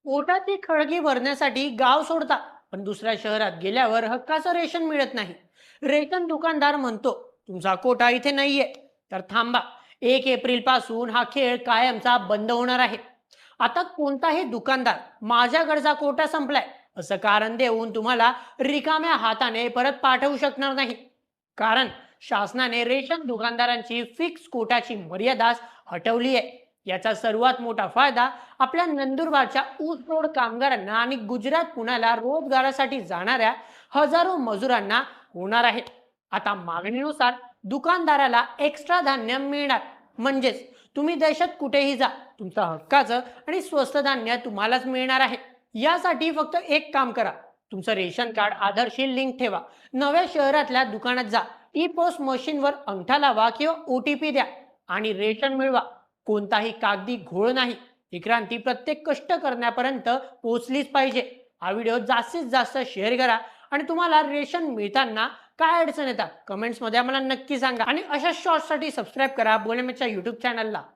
पोटाची खळगी भरण्यासाठी गाव सोडता, पण दुसऱ्या शहरात गेल्यावर हक्काचं रेशन मिळत नाही. रेशन दुकानदार म्हणतो तुमचा कोटा इथे नाहीये. तर थांबा, 1 एप्रिल पासून हा खेळ कायमचा बंद होणार आहे. आता कोणताही दुकानदार माझ्याकडचा कोटा संपलाय असं कारण देऊन तुम्हाला रिकाम्या हाताने परत पाठवू शकणार नाही. कारण शासनाने रेशन दुकानदारांची फिक्स कोटाची मर्यादा हटवली आहे. याचा सर्वात मोठा फायदा आपल्या नंदुरबारच्या ऊसतोड कामगारांना आणि गुजरात पुण्याला रोजगारासाठी जाणाऱ्या हजारो मजुरांना होणार आहे. आता मागणीनुसार दुकानदाराला एक्स्ट्रा धान्य मिळणार. म्हणजेच तुम्ही देशात कुठेही जा, तुमचं हक्काचं आणि स्वस्त धान्य तुम्हालाच मिळणार आहे. यासाठी फक्त एक काम करा, तुमचं रेशन कार्ड आधारशी लिंक ठेवा. नव्या शहरातल्या दुकानात जा, ई पोस्ट मशीनवर अंगठा लावा किंवा OTP द्या आणि रेशन मिळवा. कोणताही कागदी घोळ नाही. ही क्रांती प्रत्येक कष्ट करण्यापर्यंत पोहोचलीच पाहिजे. हा व्हिडिओ जास्तीत जास्त शेअर करा आणि तुम्हाला रेशन मिळताना काय अडचण येतात कमेंट्स मध्ये आम्हाला नक्की सांगा. आणि अशा शॉर्ट्ससाठी सबस्क्राईब करा बोलेमेच्या YouTube चॅनलला.